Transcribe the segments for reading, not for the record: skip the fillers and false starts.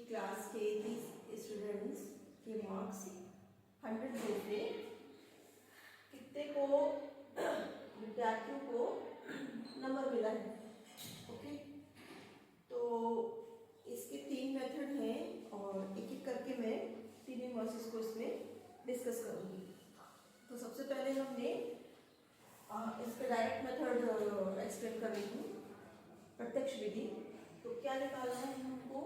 Class के 30 students के marks 100 में से कितने को विद्यार्थियों को नंबर मिला है। ओके, तो इसके 3 मेथड हैं और एक एक करके मैं तीनों वर्सेस को इसमें डिस्कस करूंगी। तो सबसे पहले हमने इसका डायरेक्ट मेथड एक्सप्लेन कर रही हूँ, प्रत्यक्ष विधि। तो क्या निकालना है हमको?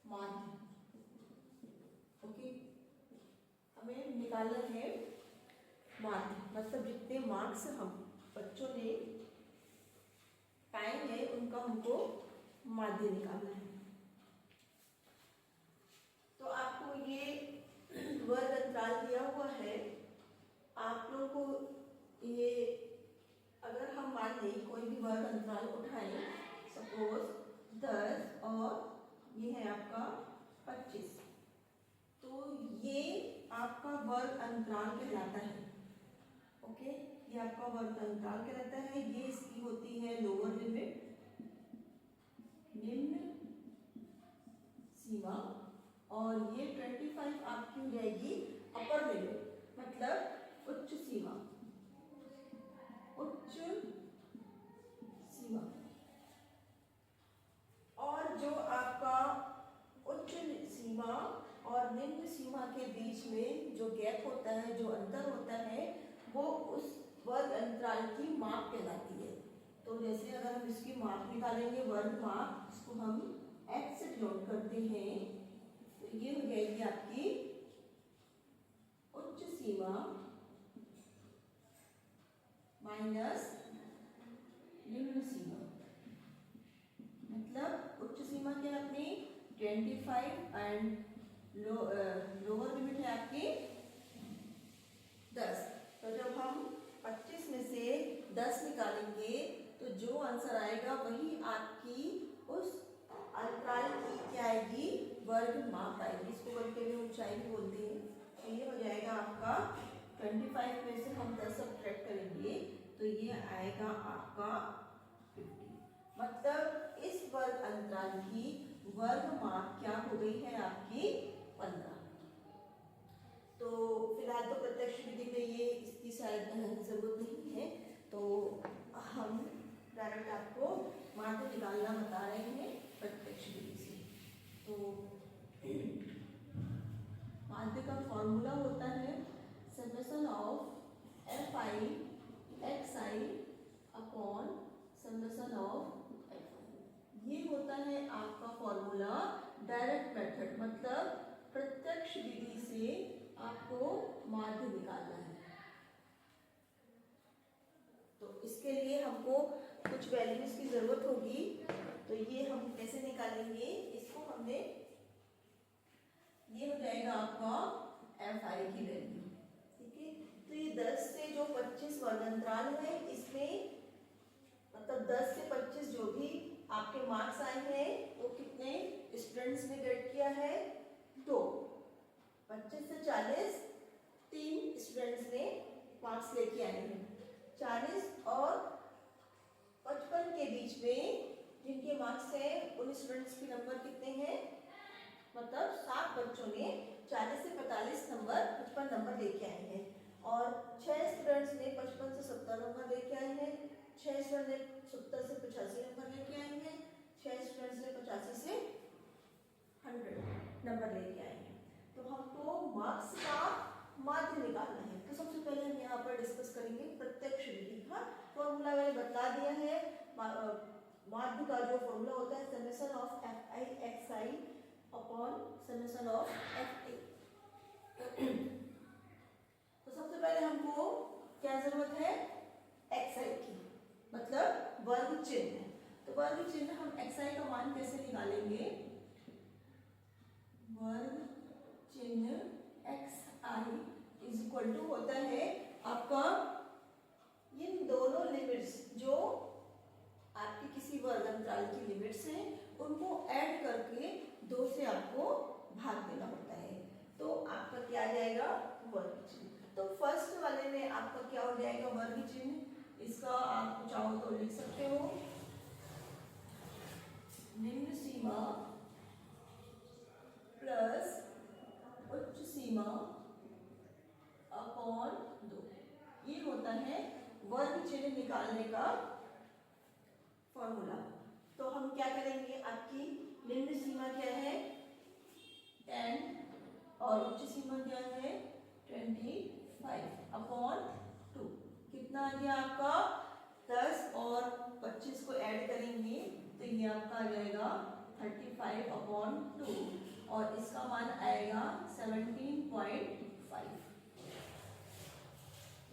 माध्य। ओके, हमें निकालना है माध्य, मतलब जितने मार्क्स हम बच्चों ने पाए हैं उनका हमको माध्य निकालना है। तो आपको ये वर्ग अंतराल दिया हुआ है। आप लोगों को ये अगर हम मान लें कोई भी वर्ग अंतराल उठाएं, सपोज 10 और ये है आपका 25, तो ये आपका वर्ग अंतराल कहलाता है। ओके, ये आपका वर्ग अंतराल कहलाता है। ये इसकी होती है लोअर लिमिट, निम्न सीमा, और ये 25 आपकी हो जाएगी अपर लिमिट, मतलब उच्च सीमा। उच्च सीमा। और जो आपका उच्च सीमा और निम्न सीमा के बीच में जो गैप होता है, जो अंतर होता है, वो उस वर्ग अंतराल की माप कहलाती है। तो जैसे अगर हम इसकी माप निकालेंगे, वर्ग माप, इसको हम x से डिनोट करते हैं, तो ये हो जाएगी आपकी उच्च सीमा माइनस निम्न सीमा। मतलब उच्च सीमा क्या है अपनी 25 एंड लोअर लिमिट है आपकी 10। तो जब हम 25 में से 10 निकालेंगे तो जो आंसर आएगा वही आपकी उस अंतराल की क्या आएगी? वर्ग माप आएगी। इसको वर्ग के लिए ऊंचाई भी बोलते हैं। तो ये हो जाएगा आपका 25 में से हम 10 सब्ट्रैक्ट करेंगे तो ये आएगा आपका 50। मतलब इस वर्ग अंतराल की वर्ग माप क्या हो गई है आपकी? 15। तो फिलहाल तो प्रत्यक्ष विधि में ये इसकी शायद जरूरत नहीं है, तो हम डायरेक्ट आपको माध्य निकालना बता रहे हैं प्रत्यक्ष विधि से। तो माध्य का फॉर्मूला होता है summation of F I X I upon summation of F I. ये होता है आपका फॉर्मूला डायरेक्ट मेथड, मतलब प्रत्यक्ष विधि से आपको माध्य निकालना है। तो इसके लिए हमको कुछ वैल्यूज की जरूरत होगी। तो ये हम कैसे निकालेंगे? इसको हमने, ये हो जाएगा आपका एफ आई की वैल्यू। ठीक है, तो ये 10 से जो 25 वर्ग अंतराल है, इसमें मतलब 10 से 25 जो भी आपके मार्क्स आए हैं वो कितने स्टूडेंट्स ने गेट किया है? 2। 25 से 40 3 स्टूडेंट्स ने मार्क्स लेके आए हैं। 40 और 55 के बीच में जिनके मार्क्स हैं उन स्टूडेंट्स के नंबर कितने हैं? मतलब 7 बच्चों ने 40 से 45 नंबर 55 नंबर लेके आए हैं, और 6 स्टूडेंट्स ने 55 से 70 नंबर लेके आए हैं, 6 स्टूडेंट्स ने 70 से 85 नंबर लेके आए हैं, 6 स्टूडेंट्स ने 85 से 100 नंबर लेके आए हैं। तो हमको मार्क्स का माध्य निकालना है। तो सबसे पहले हम यहाँ पर डिस्कस करेंगे प्रत्यक्ष विधि। हाँ, फॉर्मूला मैंने बता दिया है। माध्य का जो फॉर्मूला होता है summation of F I X I upon summation of F I. तो सबसे पहले हमको क्या जरूरत है? एक्स आई की, मतलब वर्ग चिन्ह। तो वर्ग चिन्ह हम एक्स आई का मान कैसे निकालेंगे? वर्ग चिन्ह x i is equal to होता है आपका इन दोनों लिमिट्स, जो आपकी किसी वर्ग अंतराल की लिमिट्स हैं, उनको ऐड करके 2 से आपको भाग देना होता है। तो आपका क्या आ जाएगा? वर्ग चिन्ह। तो फर्स्ट वाले में आपका क्या हो जाएगा? वर्ग चिन्ह। इसका आप चाहो तो लिख सकते हो निम्न सीमा प्लस उच्च सीमा अपॉन 2, ये होता है वर्ग चिन्ह निकालने का फॉर्मूला। तो हम क्या करेंगे, आपकी निम्न सीमा क्या है 10 और उच्च सीमा क्या है 25 अपॉन 2। कितना आ गया आपका 10 और 25 को ऐड करेंगे तो ये आपका आ जाएगा 35 अपॉन 2 और इसका मान आएगा 17.5।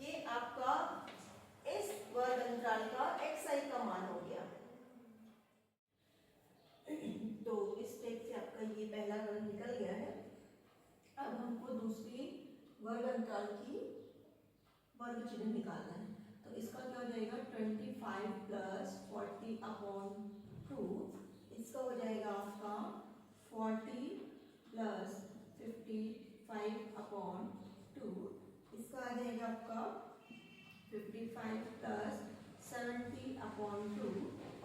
ये आपका इस वर्ग अंतराल का xi का मान हो गया। तो इस स्टेप से आपका ये पहला वर्ग निकल गया है। अब हमको दूसरी वर्ग अंतराल की वर्ग चिन्ह निकालना है। तो इसका क्या हो जाएगा 25 प्लस 40 अपॉन 2, इसका हो जाएगा आपका 40 प्लस 55 अपॉन 2, इसका आ जाएगा आपका 55 प्लस 70 अपॉन 2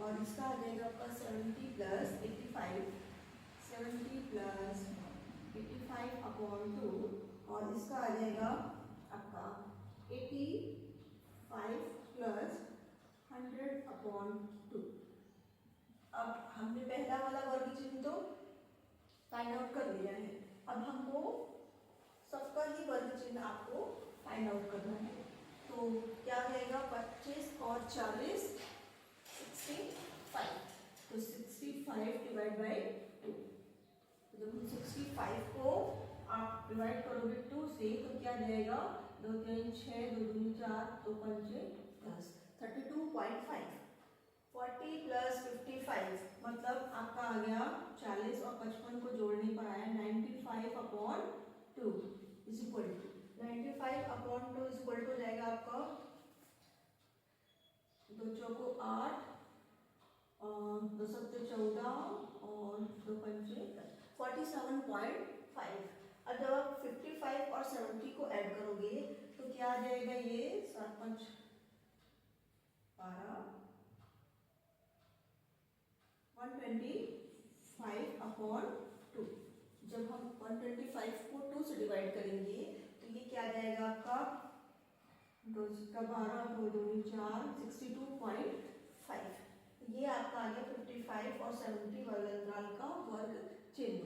और इसका आ जाएगा आपका 70 प्लस 85, 70 प्लस 85 अपॉन 2 और इसका आ जाएगा आपका 85 प्लस 100 अपॉन 2। अब हमने पहला वाला वर्ग चिन्ह तो फाइंड आउट कर लिया है। अब हमको सबका ही वर्ग चिन्ह आपको फाइंड आउट करना है। तो क्या रहेगा 25 और 40 65, तो 65 डिवाइड बाई 2। जब हम 65 को आप डिवाइड करोगे 2 से तो क्या जाएगा 2 3 6 2 2 4 2 5 10, 32.5। 40 प्लस 55 मतलब आपका आ गया 40 और 55 को जोड़ने पर आया 95 upon 2 is equal to 95 upon 2 is equal to जाएगा आपका 2 चौको 8 और 2 सत्ते 14 और 2 पंचे 47.5। अब जब आप 55 और 70 को ऐड करोगे तो क्या आ जाएगा ये 7 5 12 125 अपॉन 2। जब हम 125 को 2 से डिवाइड करेंगे तो ये क्या आ जाएगा आपका 2 का 12 2 2 4 62.5। ये आपका आ गया 55 और 70 वर्ग अंतराल का वर्ग चिन्ह।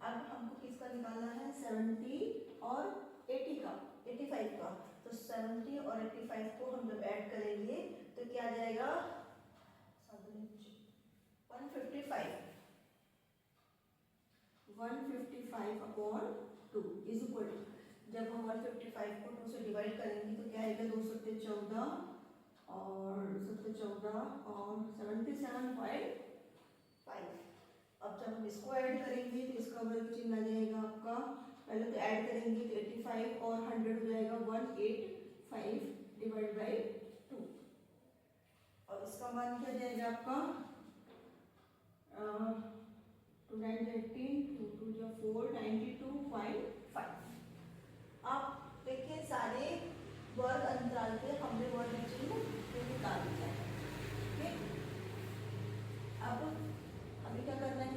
अब हमको किसका निकालना है 70 और 80 का 85 का। तो 70 और 85 को हम जब ऐड करेंगे तो क्या आ जाएगा 155 अपॉन 2 इज इक्वल टू, जब हम 155 को 2 से डिवाइड करेंगे तो क्या आएगा 2 सत्ते 14 और 14 और 77.5। अब जब हम इसको ऐड करेंगे तो इसका वर्ग चिन्ह आ जाएगा आपका, पहले तो ऐड करेंगे तो 85 और 100 हो जाएगा 185 डिवाइड बाई 2 और इसका मान क्या जाएगा आपका 2 9 18 2 2 4 92.5। आप देखिए सारे वर्ग अंतराल पे हमने वर्ग चिन्ह निकाल दिया है। ठीक, अब हमें क्या करना है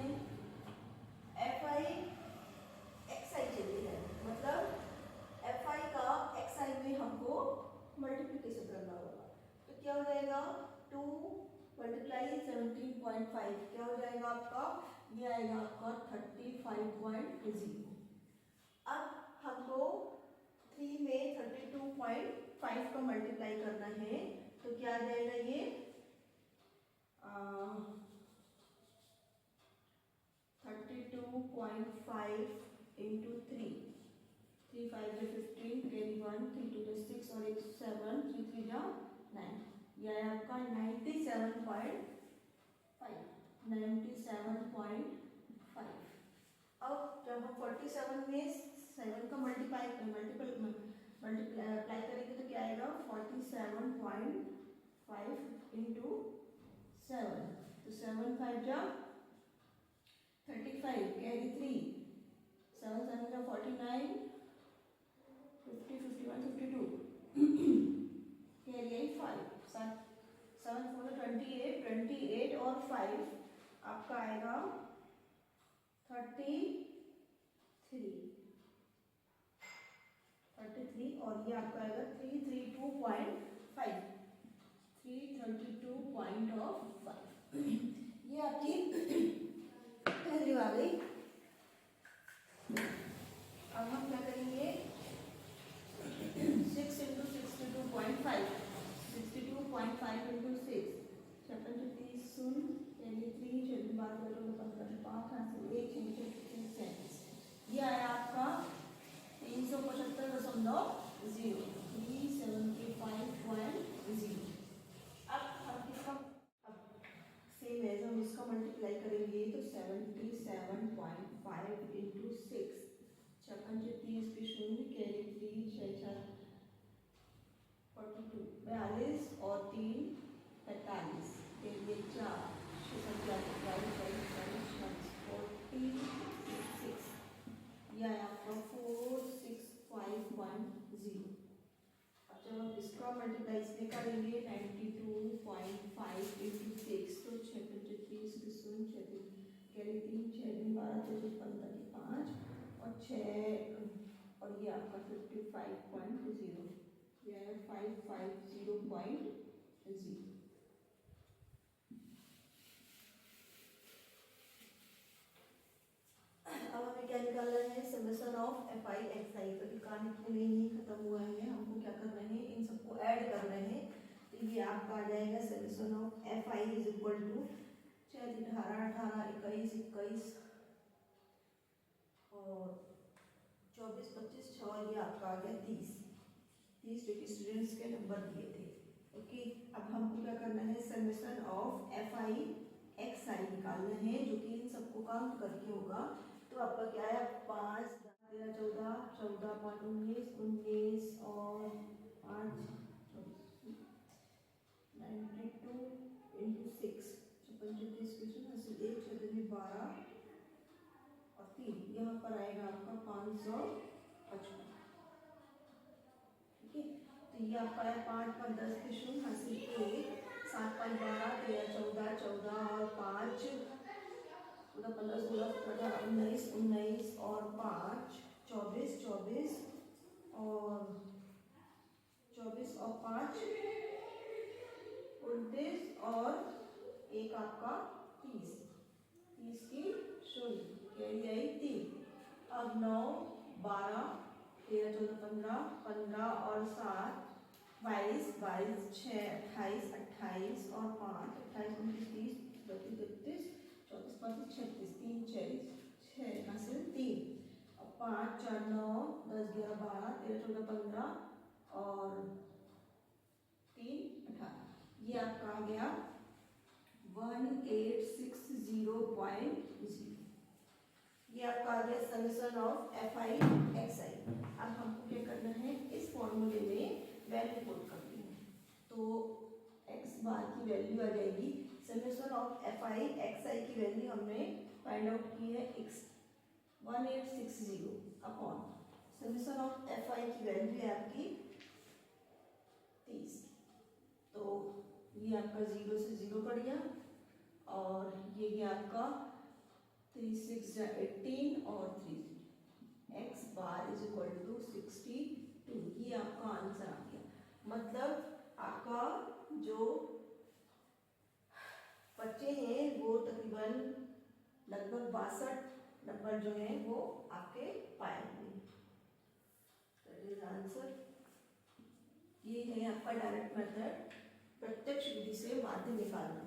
fi xi चाहिए है, मतलब fi का xi में हमको मल्टीप्लिकेशन करना होगा। तो क्या हो जाएगा 2 मल्टीप्लाई 17.5 क्या हो जाएगा आपका, ये आएगा आपका 35.0। अब हमको 3 में 32.5 का मल्टीप्लाई करना है तो क्या आ जाएगा ये 32.5 इंटू 3 3 5 15 कैरी 1 3 2 6 और 1 7 3 3 9, यह है आपका 97.5। अब जब हम 47 में 7 का मल्टीप्लाई करेंगे तो क्या आएगा 47.5 इंटू 7, तो 7 5 जा 35 कैरी 3 7 7 जा 49 50 51 52 कैरी 5 7 7 4 28 28 और 5 आपका आएगा आपका आएगा 332.5, 332.5। ये आपकी वैल्यू आ गई। अब हम क्या करेंगे, 6 इंटू 62.5, 62.5 इंटू 6, 56 शून्य, यानी 3 चलिए बात करो तो 15 5 यहाँ से 1 37, ये आया आपका 375.0, 375.0। अब हम इसका सेम है, हम इसका मल्टीप्लाई करेंगे तो 77.5 इंटू 6, 56 30 के शून्य, कैरी 3 6 4 42, 42 और 3 45, के लिए 4 46, यह है आपका 4651.0। अब जब हम इसका मल्टीप्लाई इसमें करेंगे 92.5 इंटू 6, तो 36 के शून्य, कैरी 3 6 12 15 के 5 और 6, और ये आपका 55.0, यह है 550.0। अब हमें क्या निकालना है, summation of F I X I. तो कहानी पूरी नहीं खत्म हुआ है, हमको क्या करना है, इन सबको ऐड करना है। तो ये आपका आ जाएगा summation of F i is equal to 6 18 18 21 21 और 24 25 6, और ये आपका आ गया 30 30, जो कि स्टूडेंट्स के नंबर दिए थे। ओके, अब हमको क्या करना है, summation of F I X I निकालना है, जो कि इन सबको काउंट करके होगा। तो आपका क्या है, 5 13 14 14 5 19 19 और 5 92 इंटू 6, 35 के शून्य 1 12 और 3, यहाँ पर आएगा आपका 555। ठीक है, तो ये आपका है 5 पर 10 के शून्य हासिल 1, 7 पर 12 13 14 14 और 5 15 16 17 19 19 और 5 24 24 और 24 और 5 29 और एक आपका 30 30 की शून्य, कैरी आई 3। अब 9 12 13 14 15 15 और 7 22 22 6 28 28 और 5 28 29 30 32 34 35 36 3 6 हासिल 3 और 5 4 9 10 11 12 13 14 15 और 3 18, ये आपका आ गया 1860.0। ये आपका आ गया summation of F I X I. अब हमको क्या करना है, इस फॉर्मूले में वैल्यू पुट करनी है। तो एक्स बार की वैल्यू आ जाएगी, summation of F I X I की वैल्यू हमने फाइंड आउट की है 1860 upon summation of F I की वैल्यू है आपकी 30। तो ये आपका 0 से 0 कट गया और ये गया आपका 3 6 18 और 3 x bar is equal to 62। ये आपका आंसर आ गया। मतलब आपका जो बच्चे हैं वो तकरीबन लगभग 62 नंबर जो है वो आपके पाएंगे। That is answer. ये है आपका डायरेक्ट मेथड, प्रत्यक्ष विधि से माध्य निकालना।